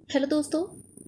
Hello दोस्तों।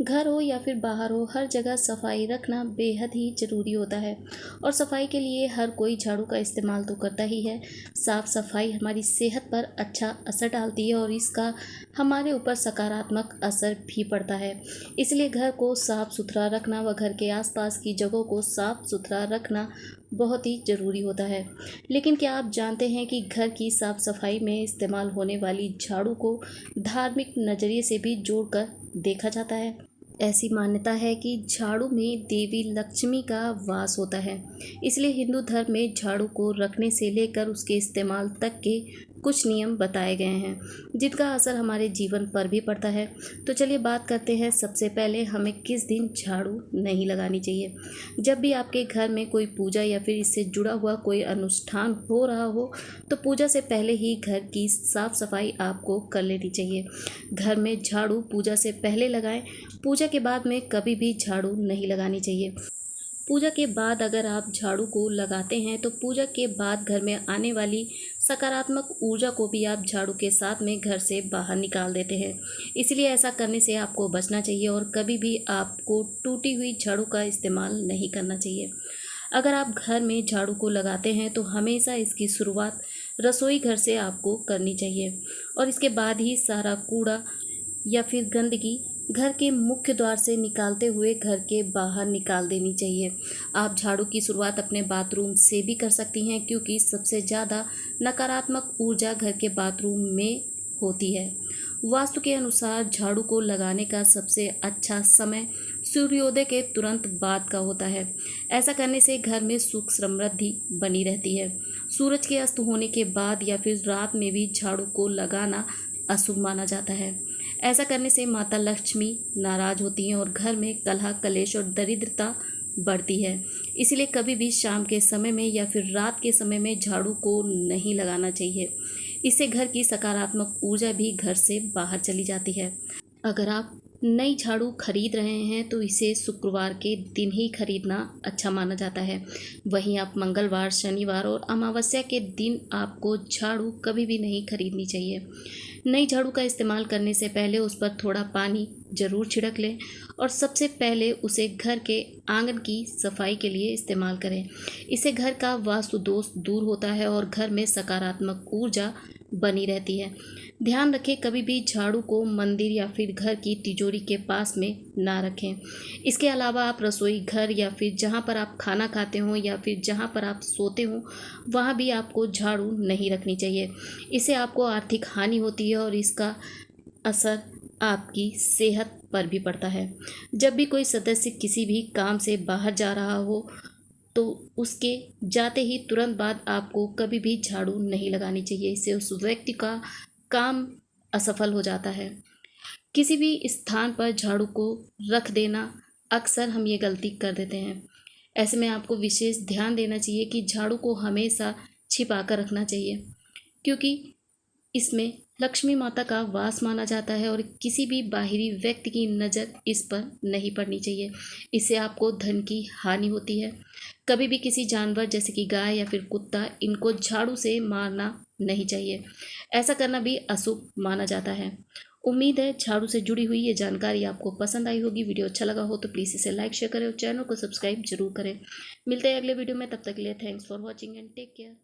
घर हो या फिर बाहर हो, हर जगह सफाई रखना बेहद ही ज़रूरी होता है। और सफाई के लिए हर कोई झाड़ू का इस्तेमाल तो करता ही है। साफ़ सफाई हमारी सेहत पर अच्छा असर डालती है और इसका हमारे ऊपर सकारात्मक असर भी पड़ता है। इसलिए घर को साफ़ सुथरा रखना व घर के आसपास की जगहों को साफ़ सुथरा रखना बहुत ही ज़रूरी होता है। लेकिन क्या आप जानते हैं कि घर की साफ़ सफाई में इस्तेमाल होने वाली झाड़ू को धार्मिक नज़रिए से भी जोड़कर देखा जाता है। ऐसी मान्यता है कि झाड़ू में देवी लक्ष्मी का वास होता है। इसलिए हिंदू धर्म में झाड़ू को रखने से लेकर उसके इस्तेमाल तक के कुछ नियम बताए गए हैं, जिनका असर हमारे जीवन पर भी पड़ता है। तो चलिए बात करते हैं। सबसे पहले हमें किस दिन झाड़ू नहीं लगानी चाहिए। जब भी आपके घर में कोई पूजा या फिर इससे जुड़ा हुआ कोई अनुष्ठान हो रहा हो, तो पूजा से पहले ही घर की साफ सफाई आपको कर लेनी चाहिए। घर में झाड़ू पूजा से पहले लगाएं। पूजा के बाद में कभी भी झाड़ू नहीं लगानी चाहिए। पूजा के बाद अगर आप झाड़ू को लगाते हैं तो पूजा के बाद घर में आने वाली सकारात्मक ऊर्जा को भी आप झाड़ू के साथ में घर से बाहर निकाल देते हैं। इसलिए ऐसा करने से आपको बचना चाहिए और कभी भी आपको टूटी हुई झाड़ू का इस्तेमाल नहीं करना चाहिए। अगर आप घर में झाड़ू को लगाते हैं तो हमेशा इसकी शुरुआत रसोई घर से आपको करनी चाहिए और इसके बाद ही सारा कूड़ा या फिर गंदगी घर के मुख्य द्वार से निकालते हुए घर के बाहर निकाल देनी चाहिए। आप झाड़ू की शुरुआत अपने बाथरूम से भी कर सकती हैं, क्योंकि सबसे ज़्यादा नकारात्मक ऊर्जा घर के बाथरूम में होती है। वास्तु के अनुसार झाड़ू को लगाने का सबसे अच्छा समय सूर्योदय के तुरंत बाद का होता है। ऐसा करने से घर में सुख समृद्धि बनी रहती है। सूरज के अस्त होने के बाद या फिर रात में भी झाड़ू को लगाना अशुभ माना जाता है। ऐसा करने से माता लक्ष्मी नाराज होती हैं और घर में कलह कलेश और दरिद्रता बढ़ती है। इसलिए कभी भी शाम के समय में या फिर रात के समय में झाड़ू को नहीं लगाना चाहिए। इससे घर की सकारात्मक ऊर्जा भी घर से बाहर चली जाती है। अगर आप नई झाड़ू खरीद रहे हैं तो इसे शुक्रवार के दिन ही खरीदना अच्छा माना जाता है। वहीं आप मंगलवार, शनिवार और अमावस्या के दिन आपको झाड़ू कभी भी नहीं खरीदनी चाहिए। नई झाड़ू का इस्तेमाल करने से पहले उस पर थोड़ा पानी ज़रूर छिड़क लें और सबसे पहले उसे घर के आंगन की सफाई के लिए इस्तेमाल करें। इससे घर का वास्तु दोष दूर होता है और घर में सकारात्मक ऊर्जा बनी रहती है। ध्यान रखें, कभी भी झाड़ू को मंदिर या फिर घर की तिजोरी के पास में ना रखें। इसके अलावा आप रसोई घर या फिर जहाँ पर आप खाना खाते हो या फिर जहाँ पर आप सोते हो, वहाँ भी आपको झाड़ू नहीं रखनी चाहिए। इससे आपको आर्थिक हानि होती है और इसका असर आपकी सेहत पर भी पड़ता है। जब भी कोई सदस्य किसी भी काम से बाहर जा रहा हो तो उसके जाते ही तुरंत बाद आपको कभी भी झाड़ू नहीं लगानी चाहिए। इससे उस व्यक्ति का काम असफल हो जाता है। किसी भी स्थान पर झाड़ू को रख देना, अक्सर हम ये गलती कर देते हैं। ऐसे में आपको विशेष ध्यान देना चाहिए कि झाड़ू को हमेशा छिपा कर रखना चाहिए, क्योंकि इसमें लक्ष्मी माता का वास माना जाता है और किसी भी बाहरी व्यक्ति की नज़र इस पर नहीं पड़नी चाहिए। इससे आपको धन की हानि होती है। कभी भी किसी जानवर जैसे कि गाय या फिर कुत्ता, इनको झाड़ू से मारना नहीं चाहिए। ऐसा करना भी अशुभ माना जाता है। उम्मीद है झाड़ू से जुड़ी हुई ये जानकारी आपको पसंद आई होगी। वीडियो अच्छा लगा हो तो प्लीज़ इसे लाइक शेयर करें और चैनल को सब्सक्राइब जरूर करें। मिलते हैं अगले वीडियो में, तब तक के लिए thanks for watching and take care.